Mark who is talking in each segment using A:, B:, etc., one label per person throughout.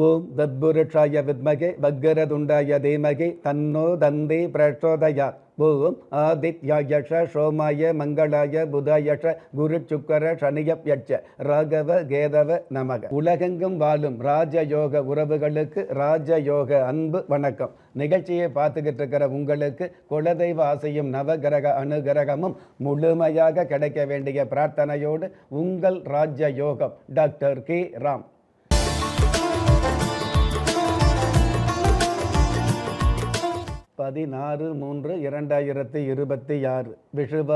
A: ஓம் தத்புருஷாய வித்மகே வக்கரதுண்டாய தீமகி தன்னோ தந்தி பிரச்சோதயாத். ஓம் ஆதித்யாயஷ சோமாய மங்களாய புதாயஷ குரு சுக்கர சனியப்யட்ச ராகவ கேதவ நமக. உலகெங்கும் வாழும் ராஜயோக உறவுகளுக்கு ராஜயோக அன்பு வணக்கம். நிகழ்ச்சியை பார்த்துக்கிட்டு இருக்கிற உங்களுக்கு குலதெய்வ ஆசையும் நவகிரக அனுகிரகமும் முழுமையாக கிடைக்க வேண்டிய பிரார்த்தனையோடு உங்கள் ராஜயோகம் டாக்டர் கே ராம். 16/3/2026 விஷுவ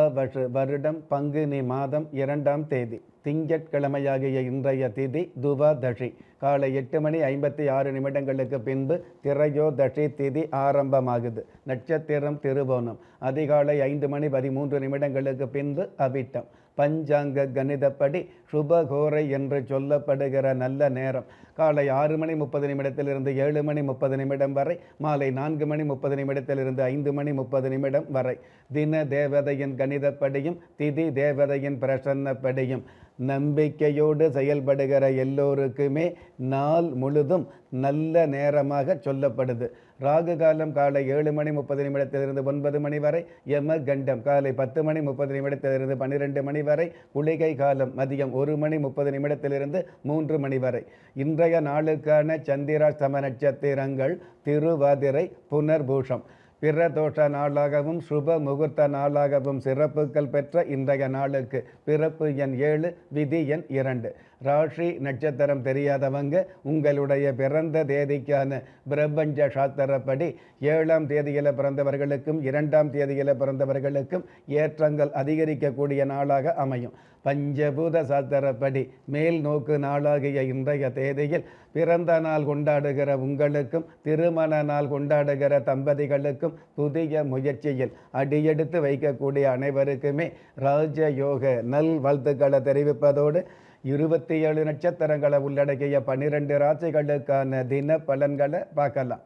A: வருடம் பங்குனி மாதம் 2ஆம் தேதி திங்கட்கிழமையாகிய இன்றைய திதி துவாதசி. காலை 8:56 பின்பு திரையோதசி திதி ஆரம்பமாகுது. நட்சத்திரம் திருவோணம். அதிகாலை 5:13 பின்பு அவிட்டம். பஞ்சாங்க கணிதப்படி சுபகோரை என்று சொல்லப்படுகிற நல்ல நேரம் காலை 6:30 7:30 வரை, மாலை 4:30 5:30 வரை. தின தேவதையின் கணிதப்படியும் திதி தேவதையின் பிரசன்னப்படியும் நம்பிக்கையோடு செயல்படுகிற எல்லோருக்குமே நாள் முழுதும் நல்ல நேரமாக சொல்லப்படுது. ராகு காலம் காலை 7:30 9 வரை, யம கண்டம் காலை 10:30 12 வரை, குளிகை காலம் மதியம் 1:30 3 வரை. இன்றைய நாளுக்கான சந்திராஷ்டம நட்சத்திரங்கள் திருவாதிரை, புனர்பூஷம். பிரதோஷ நாளாகவும் சுப முகூர்த்த நாளாகவும் சிறப்புகள் பெற்ற இன்றைய நாளுக்கு பிறப்பு எண் 7, விதி எண் 2. ராசி நட்சத்திரம் தெரியாதவங்க உங்களுடைய பிறந்த தேதிக்கான பிரபஞ்ச சாஸ்திரப்படி 7ஆம் தேதியில் பிறந்தவர்களுக்கும் 2ஆம் தேதியில் பிறந்தவர்களுக்கும் ஏற்றங்கள் அதிகரிக்கக்கூடிய நாளாக அமையும். பஞ்சபூத சாஸ்திரப்படி மேல் நோக்கு நாளாகிய இன்றைய தேதியில் பிறந்த நாள் கொண்டாடுகிற உங்களுக்கும் திருமண நாள் கொண்டாடுகிற தம்பதிகளுக்கும் புதிய முயற்சியில் அடியெடுத்து வைக்கக்கூடிய அனைவருக்குமே ராஜயோக நல் வாழ்த்துக்களை தெரிவிப்பதோடு 27 நட்சத்திரங்களை உள்ளடக்கிய 12 ராசிகளுக்கான தின பலன்களை பார்க்கலாம்.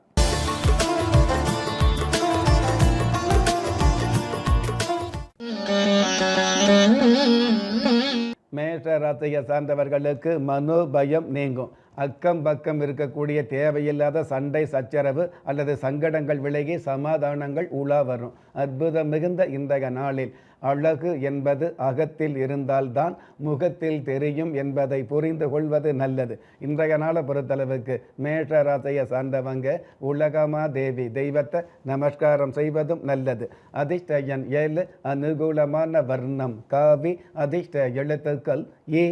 A: மேஷ ராசியை சார்ந்தவர்களுக்கு மனோபயம் நீங்கும். அக்கம் பக்கம் இருக்கக்கூடிய தேவையில்லாத சண்டை சச்சரவு அல்லது சங்கடங்கள் விலகி சமாதானங்கள் உலா வரும். அற்புதம் மிகுந்த இன்றைய நாளில் அழகு என்பது அகத்தில் இருந்தால்தான் முகத்தில் தெரியும் என்பதை புரிந்து கொள்வது நல்லது. இன்றைய நாளை பொறுத்தளவுக்கு மேஷ ராசியை சார்ந்தவங்க உலகமா தேவி தெய்வத்தை நமஸ்காரம் செய்வதும் நல்லது. அதிர்ஷ்ட எண் 7, அனுகூலமான வர்ணம் காவி, அதிர்ஷ்ட எழுத்துக்கள் இ,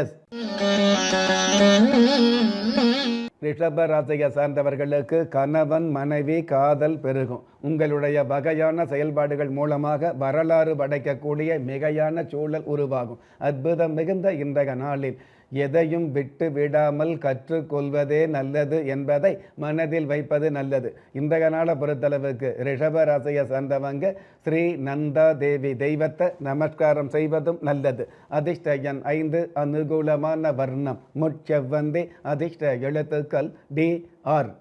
A: எஸ். ரிஷப ராசியை சார்ந்தவர்களுக்கு கணவன் மனைவி காதல் பெருகும். உங்களுடைய வகையான செயல்பாடுகள் மூலமாக வரலாறு படைக்கக்கூடிய மிகையான சூழல் உருவாகும். அற்புதம் மிகுந்த இன்றைய நாளில் எதையும் விட்டு விடாமல் கற்றுக்கொள்வதே நல்லது என்பதை மனதில் வைப்பது நல்லது. இன்றைய நாளை பொறுத்தளவுக்கு ரிஷப ராசியை சார்ந்தவங்க ஸ்ரீ நந்தா தேவி தெய்வத்தை நமஸ்காரம் செய்வதும் நல்லது. அதிர்ஷ்ட எண் 5, அனுகூலமான வர்ணம் முட்செவ்வந்தி, அதிர்ஷ்ட எழுத்துக்கள் டி, ஆர்.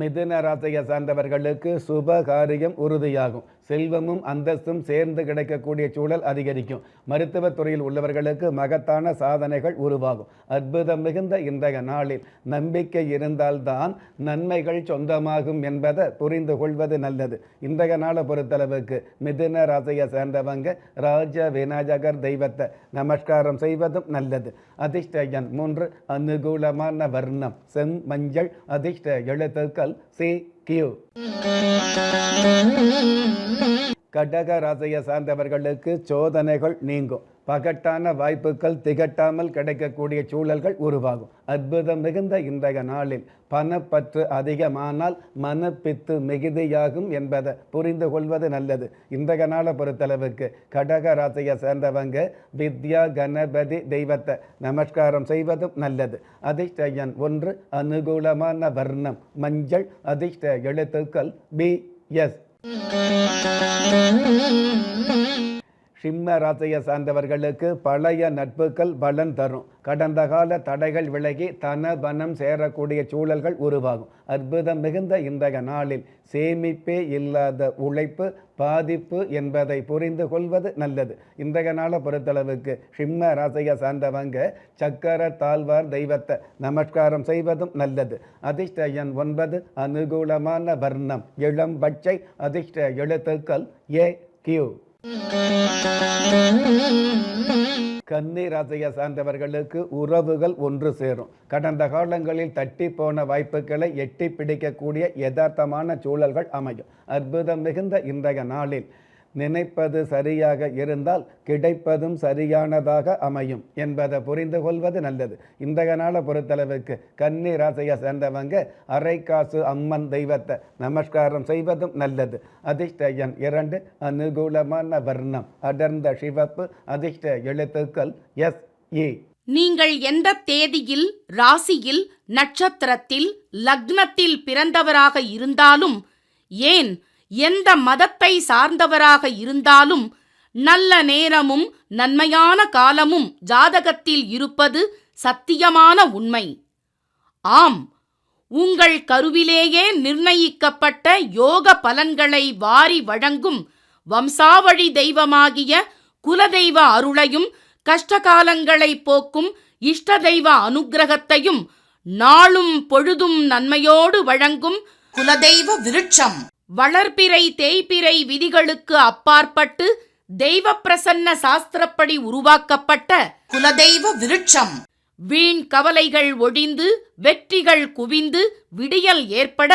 A: மிதுன ராசியை சார்ந்தவர்களுக்கு சுப காரியம் உறுதியாகும். செல்வமும் அந்தஸ்தும் சேர்ந்து கிடைக்கக்கூடிய சூழல் அதிகரிக்கும். மருத்துவத்துறையில் உள்ளவர்களுக்கு மகத்தான சாதனைகள் உருவாகும். அற்புதம் மிகுந்த இன்றைய நாளில் நம்பிக்கை இருந்தால்தான் நன்மைகள் சொந்தமாகும் என்பதை புரிந்து கொள்வது நல்லது. இன்றைய நாளை பொறுத்தளவுக்கு மிதுன ராசியை சேர்ந்தவங்க ராஜ விநாயகர் தெய்வத்தை நமஸ்காரம் செய்வதும் நல்லது. அதிர்ஷ்ட எண் 3, அனுகூலமான வர்ணம் செம் மஞ்சள், அதிர்ஷ்ட எழுத்துக்கள் சி, கியூ. கடக ராசியை சார்ந்தவர்களுக்கு சோதனைகள் நீங்கும். பகட்டான வாய்ப்புகள் திகட்டாமல் கிடைக்கக்கூடிய சூழல்கள் உருவாகும். அற்புதம் மிகுந்த இன்றைய நாளில் பணப்பற்று அதிகமானால் மனப்பித்து மிகுதியாகும் என்பதை புரிந்து கொள்வது நல்லது. இன்றைய நாளை பொறுத்தளவுக்கு கடக ராசியை சேர்ந்தவங்க வித்யா கணபதி தெய்வத்தை நமஸ்காரம் செய்வதும் நல்லது. அதிர்ஷ்ட எண் 1, அனுகூலமான வர்ணம் மஞ்சள், அதிர்ஷ்ட எழுத்துக்கள் பி, எஸ். சிம்ம ராசியை சார்ந்தவர்களுக்கு பழைய நட்புகள் பலன் தரும். கடந்த கால தடைகள் விலகி தன பணம் சேரக்கூடிய சூழல்கள் உருவாகும். அற்புதம் மிகுந்த இன்றைய நாளில் சேமிப்பே இல்லாத உழைப்பு பாதிப்பு என்பதை புரிந்து கொள்வது நல்லது. இன்றைய நாளை பொறுத்தளவுக்கு சிம்ம ராசியை சார்ந்தவங்க சக்கர தாழ்வார் தெய்வத்தை நமஸ்காரம் செய்வதும் நல்லது. அதிர்ஷ்ட எண் 9. அனுகூலமான வர்ணம் இளம் பச்சை. அதிர்ஷ்ட எழுத்துக்கள் AQ. கன்னி ராசியை சார்ந்தவர்களுக்கு உறவுகள் ஒன்று சேரும். கடந்த காலங்களில் தட்டி போன வாய்ப்புகளை எட்டி பிடிக்கக்கூடிய யதார்த்தமான சூழல்கள் அமையும். அற்புதம் மிகுந்த இன்றைய நாளில் நினைப்பது சரியாக இருந்தால் கிடைப்பதும் சரியானதாக அமையும் என்பதை புரிந்து கொள்வது நல்லது. இன்றைய நாளை பொறுத்தளவுக்கு கன்னி ராசியை சேர்ந்தவங்க அரைக்காசு அம்மன் தெய்வத்தை நமஸ்காரம் செய்வதும் நல்லது. அதிர்ஷ்ட எண் 2. அனுகூலமான வர்ணம் அடர்ந்த சிவப்பு. அதிர்ஷ்ட எழுத்துக்கள் SE.
B: நீங்கள் எந்த தேதியில், ராசியில், நட்சத்திரத்தில், லக்னத்தில் பிறந்தவராக இருந்தாலும், ஏன் எந்த மதத்தை சார்ந்தவராக இருந்தாலும், நல்ல நேரமும் நன்மையான காலமும் ஜாதகத்தில் இருப்பது சத்தியமான உண்மை. ஆம், உங்கள் கருவிலேயே நிர்ணயிக்கப்பட்ட யோக பலன்களை வாரி வழங்கும் வம்சாவழி தெய்வமாகிய குலதெய்வ அருளையும் கஷ்டகாலங்களை போக்கும் இஷ்ட தெய்வ அனுக்கிரகத்தையும் நாளும் பொழுதும் நன்மையோடு வழங்கும் குலதெய்வ விருட்சம் வளர்பிறை தேய்பிறை விதிகளுக்கு அப்பாற்பட்டு தெய்வ பிரசன்ன சாஸ்திரப்படி உருவாக்கப்பட்ட குலதெய்வ விருட்சம். வீண் கவலைகள் ஒழிந்து வெற்றிகள் குவிந்து விடியல் ஏற்பட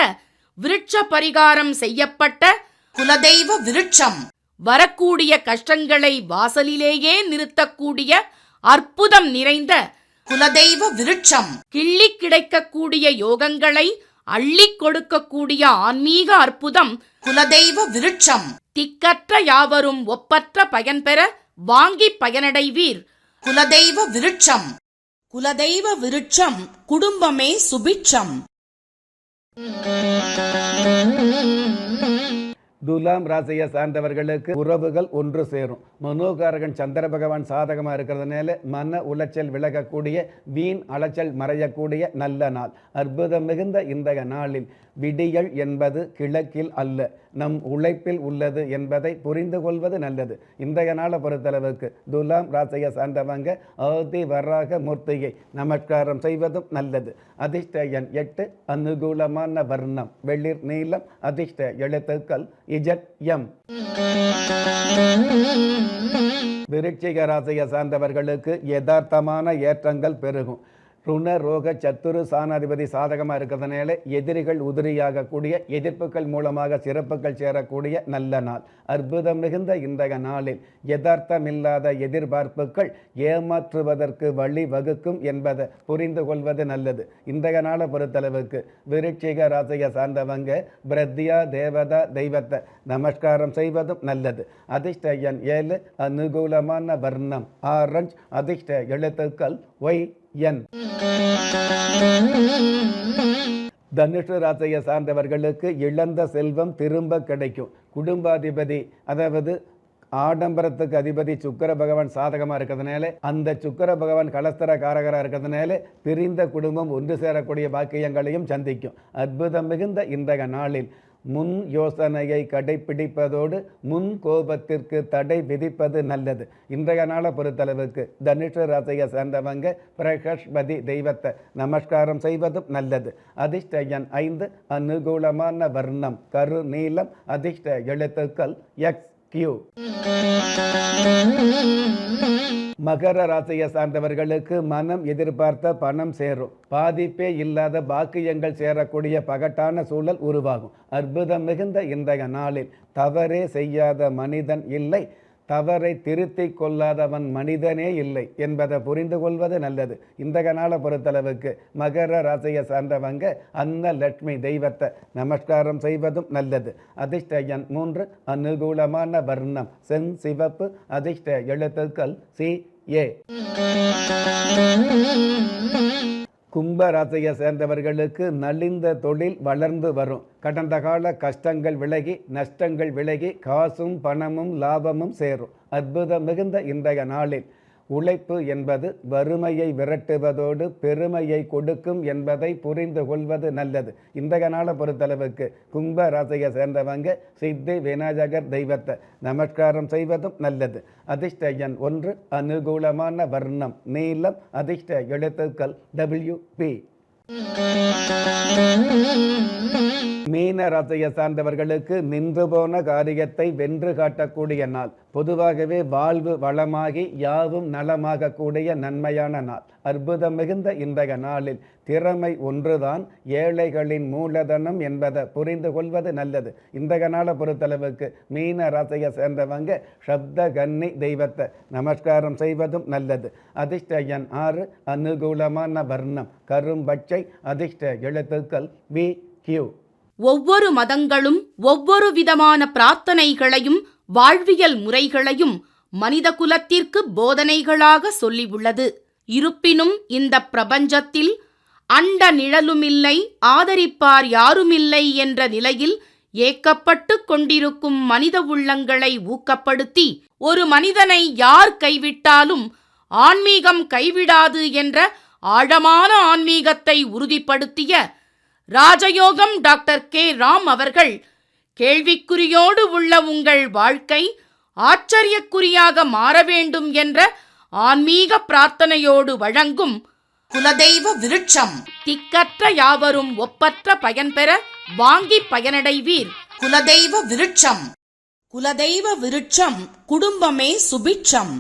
B: விருட்ச பரிகாரம் செய்யப்பட்ட குலதெய்வ விருட்சம். வரக்கூடிய கஷ்டங்களை வாசலிலேயே நிறுத்தக்கூடிய அற்புதம் நிறைந்த குலதெய்வ விருட்சம். கிள்ளி கிடைக்கக்கூடிய யோகங்களை அள்ளி கொடுக்கக்கூடிய ஆன்மீக அற்புதம் குலதெய்வ விருட்சம். திக்கற்ற யாவரும் ஒப்பற்ற பயன்பெற வாங்கி பயனடைவீர். குலதெய்வ விருட்சம். குலதெய்வ விருட்சம் குடும்பமே சுபிட்சம்.
A: துலாம் ராசியை சார்ந்தவர்களுக்கு உறவுகள் ஒன்று சேரும். மனோகாரகன் சந்திர பகவான் சாதகமாக இருக்கிறதுனால மன உளைச்சல் விலகக்கூடிய வீண் அலைச்சல் மறையக்கூடிய நல்ல நாள். அற்புதம் மிகுந்த இன்றைய நாளில் விடியல் என்பது கிழக்கில் அல்ல, நம் உழைப்பில் உள்ளது என்பதை புரிந்து கொள்வது நல்லது. இன்றைய நாளை பொறுத்தளவுக்கு துலாம் ராசியை சார்ந்தவங்க ஆதி வராக மூர்த்தியை நமஸ்காரம் செய்வதும் நல்லது. அதிர்ஷ்ட எண் 8. அனுகூலமான வர்ணம் வெளிர் நீலம். அதிர்ஷ்ட எழுத்துக்கள் ZM. விருச்சிக ராசியை சார்ந்தவர்களுக்கு யதார்த்தமான ஏற்றங்கள் பெருகும். ருண ரோக சத்துரு சாணாதிபதி சாதகமாக இருக்கிறதுனால எதிரிகள் உதிரியாகக்கூடிய எதிர்ப்புகள் மூலமாக சிறப்புகள் சேரக்கூடிய நல்ல நாள். அற்புதம் மிகுந்த இன்றைய நாளில் யதார்த்தமில்லாத எதிர்பார்ப்புகள் ஏமாற்றுவதற்கு வழி வகுக்கும் என்பதை புரிந்து கொள்வது நல்லது. இன்றைய நாளை பொறுத்தளவுக்கு விருச்சிக ராசியை சார்ந்தவங்க பிரத்யா தேவதா தெய்வத்தை நமஸ்காரம் செய்வதும் நல்லது. அதிர்ஷ்ட எண் 7. அனுகூலமான வர்ணம் ஆரஞ்சு. அதிர்ஷ்ட எழுத்துக்கள் YN. தனுஷு ராசியை சார்ந்தவர்களுக்கு இழந்த செல்வம் திரும்ப கிடைக்கும். குடும்பாதிபதி அதாவது ஆடம்பரத்துக்கு அதிபதி சுக்கிர பகவான் சாதகமாக இருக்கிறதுனால அந்த சுக்கிர பகவான் கலஸ்தர காரகராக இருக்கிறதுனால பிரிந்த குடும்பம் ஒன்று சேரக்கூடிய பாக்கியங்களையும் சந்திக்கும். அற்புதம் மிகுந்த இன்றைய நாளில் முன் யோசனையை கடைபிடிப்பதோடு முன் கோபத்திற்கு தடை விதிப்பது நல்லது. இன்றைய நாளை பொறுத்தளவுக்கு தனுஷ ராசியை சேர்ந்தவங்க பிரகஸ்பதி தெய்வத்தை நமஸ்காரம் செய்வதும் நல்லது. அதிர்ஷ்ட எண் 5. அனுகூலமான வர்ணம் கரு நீலம். அதிர்ஷ்ட எழுத்துக்கள் XQ. மகர ராசியை சார்ந்தவர்களுக்கு மனம் எதிர்பார்த்த பணம் சேரும். பாதிப்பே இல்லாத பாக்கியங்கள் சேரக்கூடிய பகட்டான சூழல் உருவாகும். அற்புதம் மிகுந்த இன்றைய நாளில் தவறே செய்யாத மனிதன் இல்லை, தவறை திருத்தி கொள்ளாதவன் மனிதனே இல்லை என்பதை புரிந்து கொள்வது நல்லது. இன்றைய நாளை பொறுத்தளவுக்கு மகர ராசியை சார்ந்தவங்க அன்னலட்சுமி தெய்வத்தை நமஸ்காரம் செய்வதும் நல்லது. அதிர்ஷ்ட எண் 3. அனுகூலமான வர்ணம் செஞ்சிவப்பு. அதிர்ஷ்ட எழுத்துக்கள் CA. கும்ப ராசியை சேர்ந்தவர்களுக்கு நலிந்த தொழில் வளர்ந்து வரும். கடந்த கால கஷ்டங்கள் விலகி, நஷ்டங்கள் விலகி, காசும் பணமும் லாபமும் சேரும். அற்புதம் மிகுந்த இன்றைய நாளில் உழைப்பு என்பது வறுமையை விரட்டுவதோடு பெருமையை கொடுக்கும் என்பதை புரிந்து கொள்வது நல்லது. இன்றைய நாளை பொறுத்தளவுக்கு கும்ப ராசியை சேர்ந்தவங்க சித்தி விநாயகர் தெய்வத்தை நமஸ்காரம் செய்வதும் நல்லது. அதிர்ஷ்ட எண் 1, அனுகூலமான வர்ணம் நீலம், அதிர்ஷ்ட எழுத்துக்கள் WP. மீன ராசியை சார்ந்தவர்களுக்கு நின்று போன காரியத்தை வென்று காட்டக்கூடிய நாள். பொதுவாகவே வாழ்வு வளமாகி யாவும் நலமாக கூடிய நன்மையான நாள். அற்புதம் மிகுந்த இன்றைய நாளில் திறமை ஒன்றுதான் ஏழைகளின் மூலதனம் என்பதை புரிந்து கொள்வது நல்லது. இன்றைய நாளை பொறுத்தளவுக்கு மீன ராசியை சேர்ந்தவங்க சப்த கன்னி தெய்வத்தை நமஸ்காரம் செய்வதும் நல்லது. அதிர்ஷ்ட எண் 6, அனுகூலமான வர்ணம் கரும்பச்சை, அதிர்ஷ்ட எழுத்துக்கள் BQ.
B: ஒவ்வொரு மதங்களும் ஒவ்வொரு விதமான பிரார்த்தனைகளையும் வாழ்வியல் முறைகளையும் மனித குலத்திற்கு போதனைகளாக சொல்லியுள்ளது. இருப்பினும் இந்த பிரபஞ்சத்தில் அண்ட நிழலுமில்லை, ஆதரிப்பார் யாருமில்லை என்ற நிலையில் ஏக்கப்பட்டு கொண்டிருக்கும் மனித உள்ளங்களை ஊக்கப்படுத்தி ஒரு மனிதனை யார் கைவிட்டாலும் ஆன்மீகம் கைவிடாது என்ற ஆழமான ஆன்மீகத்தை உறுதிப்படுத்திய ராஜயோகம் டாக்டர் K. ராம் அவர்கள் கேள்விக்குறியோடு உள்ள உங்கள் வாழ்க்கை ஆச்சரியக்குறியாக மாற வேண்டும் என்ற ஆன்மீக பிரார்த்தனையோடு வழங்கும் குலதெய்வ விருட்சம். திக்கற்ற யாவரும் ஒப்பற்ற பயன்பெற வாங்கி பயனடைவீர். குலதெய்வ விருட்சம். குலதெய்வ விருட்சம் குடும்பமே சுபிட்சம்.